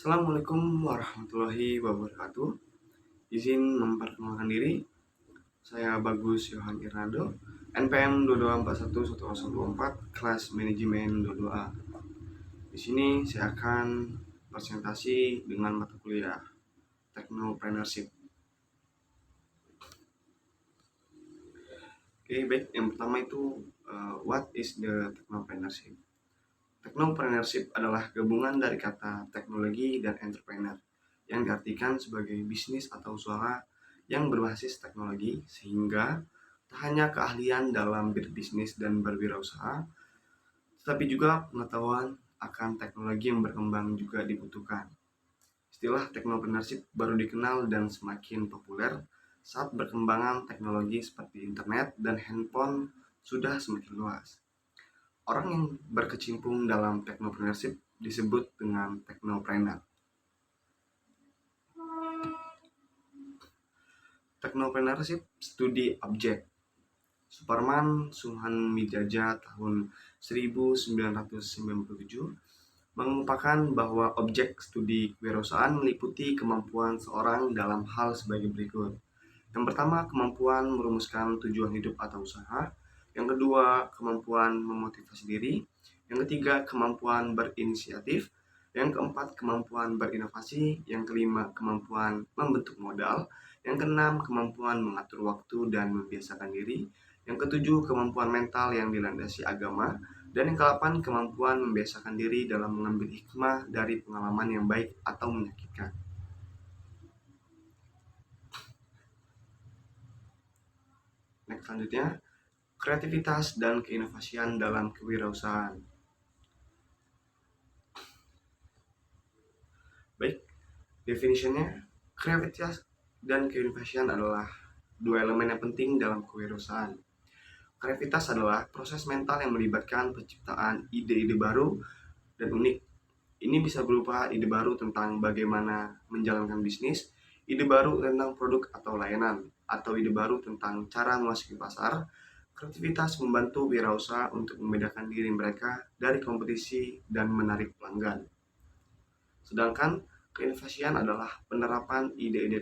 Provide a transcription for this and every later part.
Assalamualaikum warahmatullahi wabarakatuh. Izin memperkenalkan diri, saya Bagus Yohan Irnando, NPM 22411024, kelas manajemen 22A. Di sini saya akan presentasi dengan mata kuliah Technopreneurship. Oke, baik. Yang pertama itu what is the Technopreneurship? Technopreneurship adalah gabungan dari kata teknologi dan entrepreneur yang diartikan sebagai bisnis atau usaha yang berbasis teknologi, sehingga tak hanya keahlian dalam berbisnis dan berwirausaha, tetapi juga pengetahuan akan teknologi yang berkembang juga dibutuhkan. Istilah technopreneurship baru dikenal dan semakin populer saat berkembangan teknologi seperti internet dan handphone sudah semakin luas. Orang yang berkecimpung dalam technopreneurship disebut dengan technopreneur. Technopreneurship Studi Object. Suparman Suhanmijaja tahun 1997 mengemukakan bahwa objek studi kewirausahaan meliputi kemampuan seorang dalam hal sebagai berikut. Yang pertama, kemampuan merumuskan tujuan hidup atau usaha. Yang kedua, kemampuan memotivasi diri. Yang ketiga, kemampuan berinisiatif. Yang keempat, kemampuan berinovasi. Yang kelima, kemampuan membentuk modal. Yang keenam, kemampuan mengatur waktu dan membiasakan diri. Yang ketujuh, kemampuan mental yang dilandasi agama. Dan yang kedelapan, kemampuan membiasakan diri dalam mengambil hikmah dari pengalaman yang baik atau menyakitkan. Next, selanjutnya, kreativitas dan keinovasian dalam kewirausahaan. Baik, definisinya, kreativitas dan keinovasian adalah dua elemen yang penting dalam kewirausahaan. Kreativitas adalah proses mental yang melibatkan penciptaan ide-ide baru dan unik. Ini bisa berupa ide baru tentang bagaimana menjalankan bisnis, ide baru tentang produk atau layanan, atau ide baru tentang cara memasuki pasar. Kreativitas membantu wirausaha untuk membedakan diri mereka dari kompetisi dan menarik pelanggan. Sedangkan keinovasian adalah penerapan ide-ide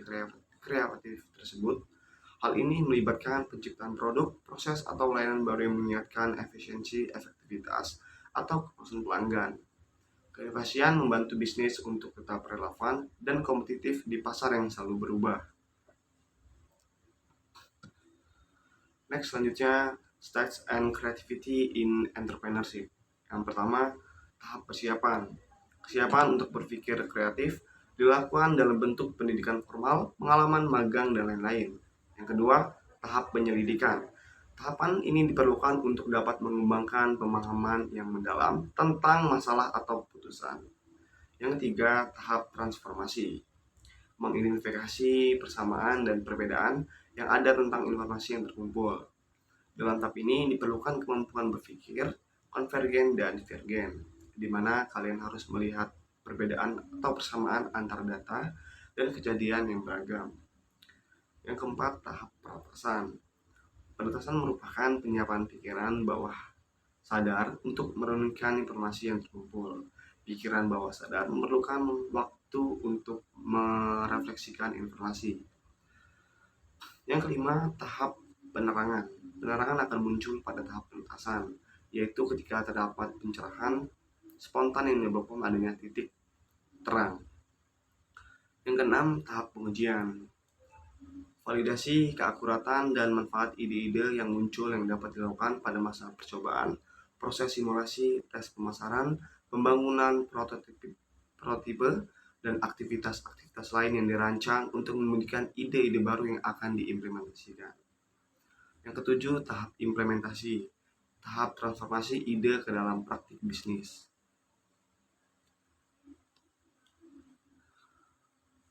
kreatif tersebut. Hal ini melibatkan penciptaan produk, proses, atau layanan baru yang meningkatkan efisiensi, efektivitas, atau kepuasan pelanggan. Keinovasian membantu bisnis untuk tetap relevan dan kompetitif di pasar yang selalu berubah. Next, selanjutnya, Stage and Creativity in Entrepreneurship. Yang pertama, tahap persiapan. Kesiapan untuk berpikir kreatif dilakukan dalam bentuk pendidikan formal, pengalaman magang, dan lain-lain. Yang kedua, tahap penyelidikan. Tahapan ini diperlukan untuk dapat mengembangkan pemahaman yang mendalam tentang masalah atau keputusan. Yang ketiga, tahap transformasi. Mengidentifikasi persamaan dan perbedaan yang ada tentang informasi yang terkumpul. Dalam tahap ini diperlukan kemampuan berpikir konvergen dan divergen, di mana kalian harus melihat perbedaan atau persamaan antara data dan kejadian yang beragam. Yang keempat, tahap peratasan. Peratasan merupakan penyiapan pikiran bawah sadar untuk merenungkan informasi yang terkumpul. Pikiran bawah sadar memerlukan waktu untuk merefleksikan informasi. Yang kelima, tahap penerangan. Penerangan akan muncul pada tahap penetasan, yaitu ketika terdapat pencerahan spontan yang menyebabkan adanya titik terang. Yang keenam, tahap pengujian. Validasi keakuratan dan manfaat ide-ide yang muncul yang dapat dilakukan pada masa percobaan, proses simulasi, tes pemasaran, pembangunan prototipe, dan aktivitas-aktivitas lain yang dirancang untuk memberikan ide-ide baru yang akan diimplementasikan. Yang ketujuh, tahap implementasi. Tahap transformasi ide ke dalam praktik bisnis.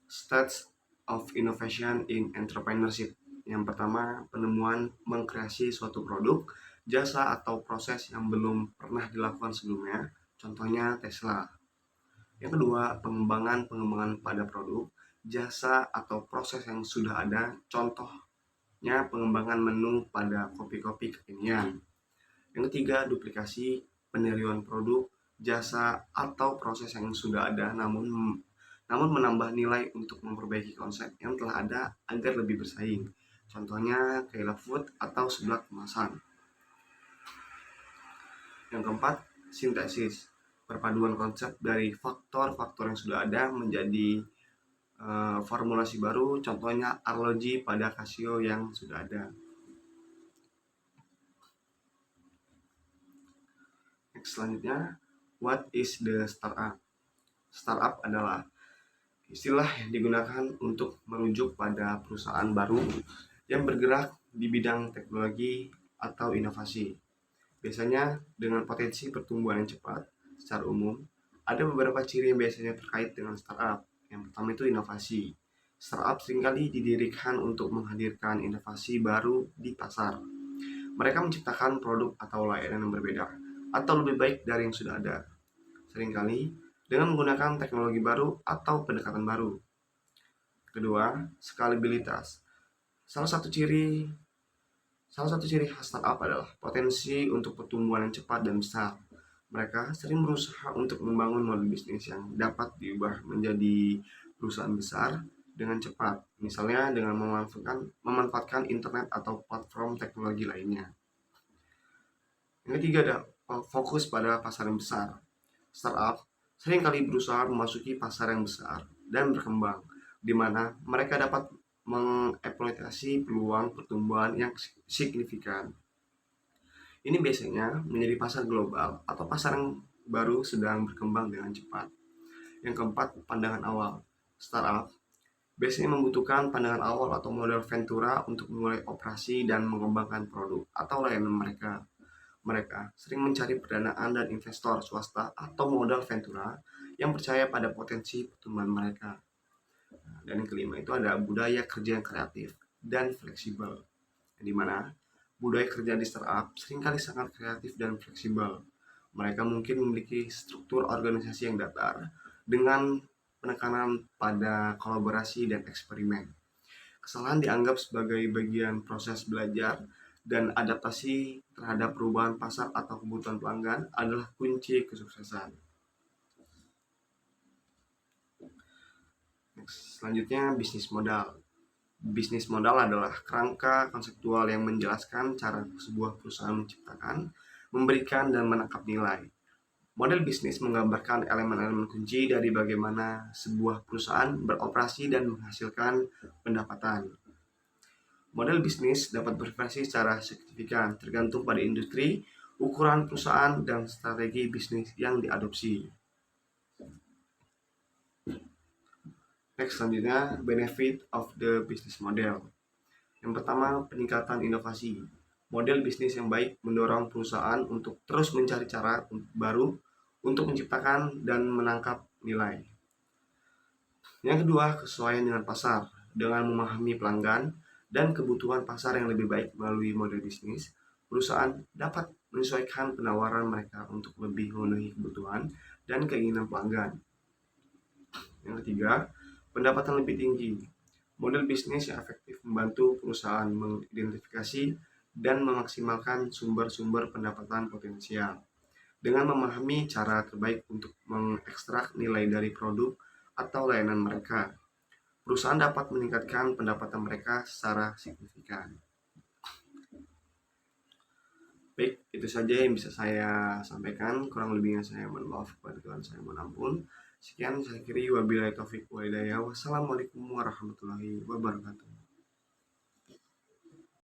Stage of Innovation in Entrepreneurship. Yang pertama, penemuan mengkreasi suatu produk, jasa, atau proses yang belum pernah dilakukan sebelumnya, contohnya Tesla. Yang kedua, pengembangan pada produk, jasa, atau proses yang sudah ada, contohnya pengembangan menu pada kopi-kopi kekinian. Yang ketiga, duplikasi, peniruan produk, jasa, atau proses yang sudah ada namun namun menambah nilai untuk memperbaiki konsep yang telah ada agar lebih bersaing. Contohnya Kaila Food atau seblak kemasan. Yang keempat, sintesis. Perpaduan konsep dari faktor-faktor yang sudah ada menjadi formulasi baru, contohnya arloji pada Casio yang sudah ada. Next, selanjutnya, what is the startup? Startup adalah istilah yang digunakan untuk merujuk pada perusahaan baru yang bergerak di bidang teknologi atau inovasi. Biasanya dengan potensi pertumbuhan yang cepat. Secara umum, ada beberapa ciri yang biasanya terkait dengan startup. Yang pertama itu inovasi. Startup seringkali didirikan untuk menghadirkan inovasi baru di pasar. Mereka menciptakan produk atau layanan yang berbeda atau lebih baik dari yang sudah ada. Seringkali dengan menggunakan teknologi baru atau pendekatan baru. Kedua, skalabilitas. Salah satu ciri khas startup adalah potensi untuk pertumbuhan yang cepat dan besar. Mereka sering berusaha untuk membangun model bisnis yang dapat diubah menjadi perusahaan besar dengan cepat, misalnya dengan memanfaatkan internet atau platform teknologi lainnya. Yang ketiga ada fokus pada pasar yang besar. Startup seringkali berusaha memasuki pasar yang besar dan berkembang, di mana mereka dapat mengeksploitasi peluang pertumbuhan yang signifikan. Ini biasanya menjadi pasar global atau pasar yang baru sedang berkembang dengan cepat. Yang keempat, pandangan awal. Startup biasanya membutuhkan pandangan awal atau modal ventura untuk memulai operasi dan mengembangkan produk atau layanan mereka. Mereka sering mencari pendanaan dan investor swasta atau modal ventura yang percaya pada potensi pertumbuhan mereka. Dan yang kelima itu ada budaya kerja yang kreatif dan fleksibel, di mana budaya kerja di startup seringkali sangat kreatif dan fleksibel. Mereka mungkin memiliki struktur organisasi yang datar dengan penekanan pada kolaborasi dan eksperimen. Kesalahan dianggap sebagai bagian proses belajar dan adaptasi terhadap perubahan pasar atau kebutuhan pelanggan adalah kunci kesuksesan. Selanjutnya, bisnis modal. Bisnis modal adalah kerangka konseptual yang menjelaskan cara sebuah perusahaan menciptakan, memberikan, dan menangkap nilai. Model bisnis menggambarkan elemen-elemen kunci dari bagaimana sebuah perusahaan beroperasi dan menghasilkan pendapatan. Model bisnis dapat bervariasi secara signifikan tergantung pada industri, ukuran perusahaan, dan strategi bisnis yang diadopsi. Next, selanjutnya, benefit of the business model. Yang pertama, peningkatan inovasi. Model bisnis yang baik mendorong perusahaan untuk terus mencari cara baru untuk menciptakan dan menangkap nilai. Yang kedua, kesesuaian dengan pasar. Dengan memahami pelanggan dan kebutuhan pasar yang lebih baik melalui model bisnis, perusahaan dapat menyesuaikan penawaran mereka untuk lebih memenuhi kebutuhan dan keinginan pelanggan. Yang ketiga, pendapatan lebih tinggi. Model bisnis yang efektif membantu perusahaan mengidentifikasi dan memaksimalkan sumber-sumber pendapatan potensial. Dengan memahami cara terbaik untuk mengekstrak nilai dari produk atau layanan mereka, perusahaan dapat meningkatkan pendapatan mereka secara signifikan. Baik, itu saja yang bisa saya sampaikan. Kurang lebihnya saya mohon maaf, kepada Tuhan saya mohon ampun. Sekian saya kiri, wabillahi taufiq walhidayah. Wassalamualaikum warahmatullahi wabarakatuh.